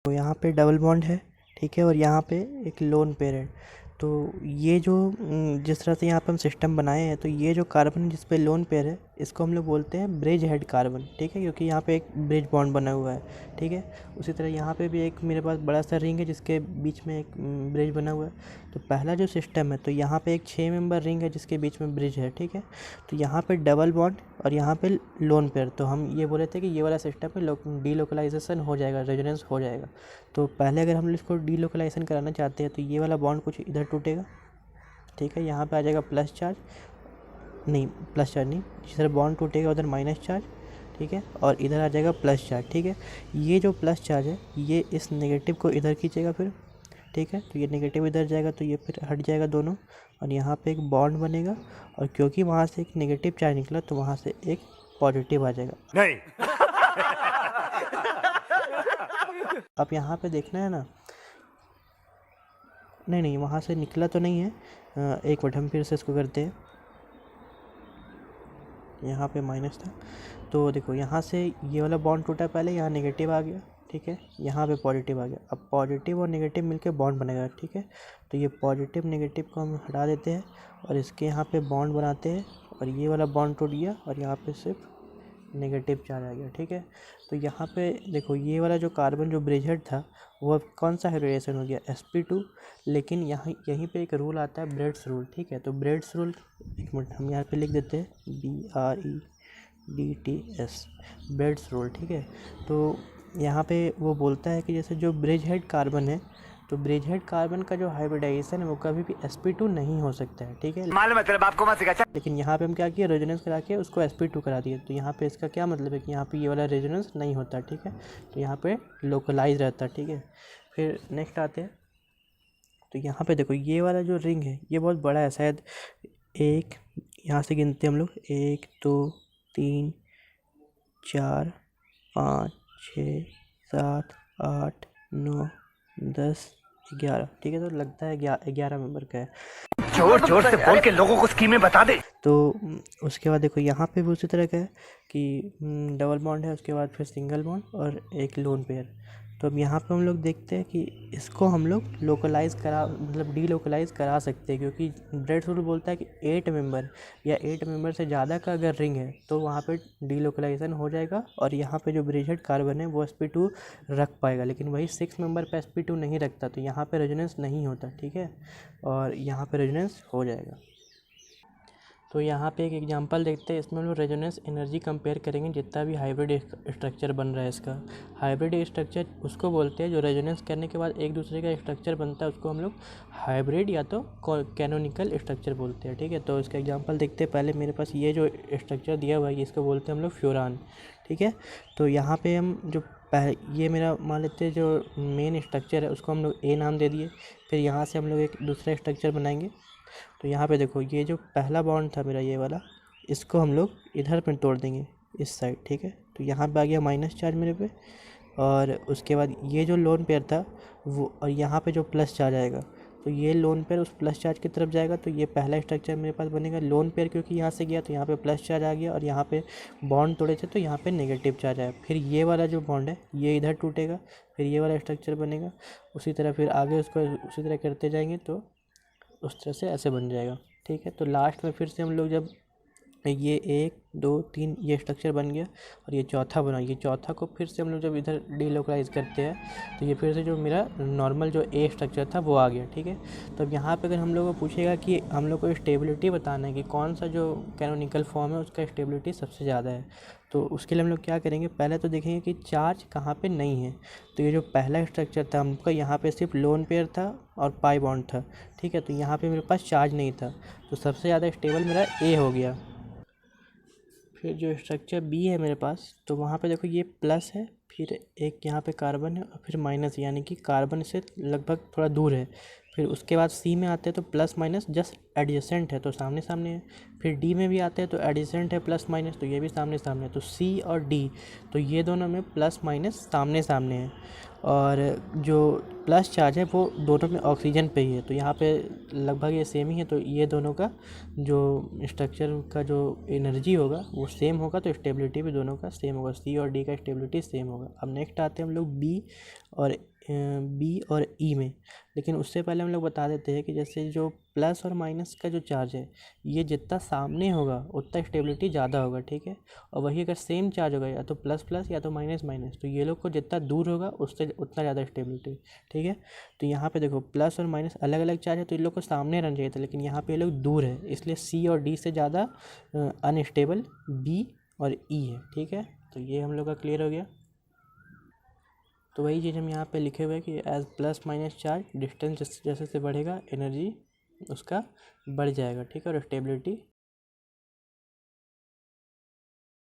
तो यहाँ पे डबल बॉन्ड है, ठीक है, और यहाँ पे एक लोन पेयर है। तो ये जो जिस तरह से यहाँ पे हम सिस्टम बनाए हैं, तो ये जो कार्बन जिस पे लोन पेयर है, इसको हम लोग बोलते हैं ब्रिज हेड कार्बन, ठीक है, क्योंकि यहाँ पे एक ब्रिज बॉन्ड बना हुआ है, ठीक है। उसी तरह यहाँ पे भी एक मेरे पास बड़ा सा रिंग है जिसके बीच में एक ब्रिज बना हुआ है। तो पहला जो सिस्टम है, तो यहाँ पे एक 6 मेंबर रिंग है जिसके बीच में ब्रिज है, ठीक है। तो यहाँ पे डबल बॉन्ड और यहाँ पे लोन पेयर, तो हम ये बोले थे कि ये वाला सिस्टम पे डीलोकलाइजेशन हो जाएगा, रेजोनेंस हो जाएगा। तो पहले अगर हम इसको डीलोकलाइजेशन कराना चाहते हैं, तो ये वाला बॉन्ड कुछ इधर टूटेगा, ठीक है, यहाँ पे आ जाएगा प्लस चार्ज, नहीं प्लस चार्ज नहीं, जिधर बॉन्ड टूटेगा उधर माइनस चार्ज, ठीक है, और इधर आ जाएगा प्लस चार्ज, ठीक है। ये जो प्लस चार्ज है ये इस नेगेटिव को इधर खींचेगा फिर, ठीक है, तो ये नेगेटिव इधर जाएगा तो ये फिर हट जाएगा दोनों, और यहाँ पे एक बॉन्ड बनेगा, और क्योंकि वहाँ से एक नेगेटिव चार्ज निकला तो वहाँ से एक पॉजिटिव आ जाएगा। नहीं अब यहाँ पे देखना है ना, नहीं वहाँ से निकला तो नहीं है, एक मिनट हम फिर से इसको करते हैं। यहाँ पे माइनस था, तो देखो यहाँ से ये वाला बॉन्ड टूटा, पहले यहाँ नेगेटिव आ गया, ठीक है, यहाँ पे पॉजिटिव आ गया। अब पॉजिटिव और नेगेटिव मिलके बॉन्ड बनेगा, ठीक है। तो ये पॉजिटिव नेगेटिव को हम हटा देते हैं और इसके यहाँ पे बॉन्ड बनाते हैं, और ये वाला बॉन्ड टूट गया और यहाँ पे सिर्फ नेगेटिव चार्ज आ गया, ठीक है। तो यहाँ पे देखो ये वाला जो कार्बन जो ब्रिज हेड था वो अब कौन सा हाइब्रिडेशन हो गया, sp2। लेकिन यहाँ यहीं पे एक रूल आता है, ब्रेड्स रूल, ठीक है। तो ब्रेड्स रूल, एक मिनट हम यहाँ पे लिख देते हैं BREDTS, ब्रेड्स रूल, ठीक है। तो यहाँ पे वो बोलता है कि जैसे जो ब्रिज हेड कार्बन है, तो ब्रिज हेड कार्बन का जो हाइब्रिडाइजेशन है वो कभी भी sp2 नहीं हो सकता है, ठीक है। मालूम है तेरे बाप को मत सिखा। लेकिन यहाँ पे हम क्या किए, रेजोनेंस करा के उसको sp2 करा दिए। तो यहाँ पे इसका क्या मतलब है कि यहाँ पे ये वाला रेजोनेंस नहीं होता, ठीक है, तो यहाँ पे लोकलाइज रहता, ठीक है। फिर नेक्स्ट आते हैं, तो यहाँ पे देखो ये वाला जो रिंग है ये बहुत बड़ा है, शायद एक, यहाँ से गिनते हम लोग 1 2 3 4 5 6 7 8 9 10 11, ठीक है। तो लगता है 11 मेंबर का है। जोर जोर से बोल के लोगों को स्कीमें बता दे। तो उसके बाद देखो यहाँ पे भी उसी तरह का है कि डबल बॉन्ड है, उसके बाद फिर सिंगल बॉन्ड और एक लोन पेयर। तो अब यहाँ पे हम लोग देखते हैं कि इसको हम लोग लोकलाइज करा, मतलब डीलोकलाइज करा सकते हैं, क्योंकि ब्रेड्स रूल बोलता है कि 8 मेंबर या 8 मेंबर से ज़्यादा का अगर रिंग है तो वहाँ पे डीलोकलाइजेशन हो जाएगा, और यहाँ पे जो ब्रिज हेड कार्बन है वो sp2 रख पाएगा। लेकिन वही 6 मेंबर पे sp2 नहीं रखता, तो यहाँ पे रेजोनेंस नहीं होता, ठीक है, और यहाँ पे रेजोनेंस हो जाएगा। तो यहाँ पे एक एग्जांपल देखते हैं, इसमें हम लोग रेजोनेंस एनर्जी कंपेयर करेंगे जितना भी हाइब्रिड स्ट्रक्चर बन रहा है इसका। हाइब्रिड स्ट्रक्चर उसको बोलते हैं जो रेजोनेंस करने के बाद एक दूसरे का स्ट्रक्चर बनता है, उसको हम लोग हाइब्रिड या तो कैनोनिकल स्ट्रक्चर बोलते हैं, ठीक है। तो इसका एग्जांपल देखते हैं। पहले मेरे पास ये जो स्ट्रक्चर दिया हुआ है इसको बोलते हैं हम लोग फ्यूरान, ठीक है। तो यहाँ पर हम जो ये मेरा मान लेते हैं जो मेन स्ट्रक्चर है उसको हम लोग ए नाम दे दिए। फिर यहाँ से हम लोग एक दूसरा स्ट्रक्चर बनाएंगे। तो यहाँ पे देखो ये जो पहला बॉन्ड था मेरा ये वाला, इसको हम लोग इधर पे तोड़ देंगे इस साइड, ठीक है। तो यहाँ पे आ गया माइनस चार्ज मेरे पे, और उसके बाद ये जो लोन पेयर था वो, और यहाँ पे जो प्लस चार्ज आएगा, तो ये लोन पेयर उस प्लस चार्ज की तरफ जाएगा। तो ये पहला स्ट्रक्चर मेरे पास बनेगा लोन पेयर, क्योंकि यहाँ से गया तो यहाँ पे प्लस चार्ज आ गया, और यहाँ पे बॉन्ड तोड़े थे तो यहाँ पे नेगेटिव चार्ज आया। फिर ये वाला जो बॉन्ड है ये इधर टूटेगा, फिर ये वाला स्ट्रक्चर बनेगा। उसी तरह फिर आगे उसको उसी तरह करते जाएंगे तो उस तरह से ऐसे बन जाएगा, ठीक है। तो लास्ट में फिर से हम लोग जब ये 1 2 3 ये स्ट्रक्चर बन गया और ये चौथा बना, ये चौथा को फिर से हम लोग जब इधर डीलोकलाइज करते हैं तो ये फिर से जो मेरा नॉर्मल जो ए स्ट्रक्चर था वो आ गया, ठीक है। तो अब यहाँ पे अगर हम लोग को पूछेगा कि हम लोग को स्टेबिलिटी बताना है कि कौन सा जो कैनोनिकल फॉर्म है उसका स्टेबिलिटी सबसे ज़्यादा है, तो उसके लिए हम लोग क्या करेंगे, पहले तो देखेंगे कि चार्ज कहाँ पे नहीं है। तो ये जो पहला स्ट्रक्चर था हमका, यहाँ पे सिर्फ लोन पेयर था और पाई बॉन्ड था, ठीक है। तो यहाँ पे मेरे पास चार्ज नहीं था, तो सबसे ज़्यादा स्टेबल मेरा ए हो गया। फिर जो स्ट्रक्चर बी है मेरे पास, तो वहाँ पे देखो ये प्लस है, फिर एक यहाँ पे कार्बन है और फिर माइनस, यानी कि कार्बन से लगभग थोड़ा दूर है। फिर उसके बाद सी में आते हैं तो प्लस माइनस जस्ट एडजेसेंट है तो सामने सामने है। फिर डी में भी आते हैं तो एडजेसेंट है प्लस माइनस, तो ये भी सामने सामने है। तो सी और डी तो ये दोनों में प्लस माइनस सामने सामने है। और जो प्लस चार्ज है वो दोनों में ऑक्सीजन पे ही है, तो यहाँ पे लगभग ये सेम ही है। तो ये दोनों का जो स्ट्रक्चर का जो एनर्जी होगा वो सेम होगा, तो स्टेबिलिटी भी दोनों का सेम होगा। सी और डी का स्टेबिलिटी सेम होगा। अब नेक्स्ट आते हैं हम लोग बी और ई में। लेकिन उससे पहले हम लोग बता देते हैं कि जैसे जो प्लस और माइनस का जो चार्ज है ये जितना सामने होगा उतना स्टेबिलिटी ज़्यादा होगा, ठीक है। और वही अगर सेम चार्ज होगा या तो प्लस प्लस या तो माइनस माइनस, तो ये लोग को जितना दूर होगा उससे उतना ज़्यादा स्टेबिलिटी, ठीक है। तो यहाँ पे देखो प्लस और माइनस अलग अलग चार्ज है तो इन लोग को सामने रहना चाहिए था, लेकिन यहाँ पे ये लोग दूर है, इसलिए सी और डी से ज़्यादा अनस्टेबल बी और ई है, ठीक है। तो ये हम लोग का क्लियर हो गया। तो वही चीज़ हम यहाँ पे लिखे हुए हैं कि as plus minus charge distance जैसे जैसे से बढ़ेगा एनर्जी उसका बढ़ जाएगा, ठीक है, और स्टेबिलिटी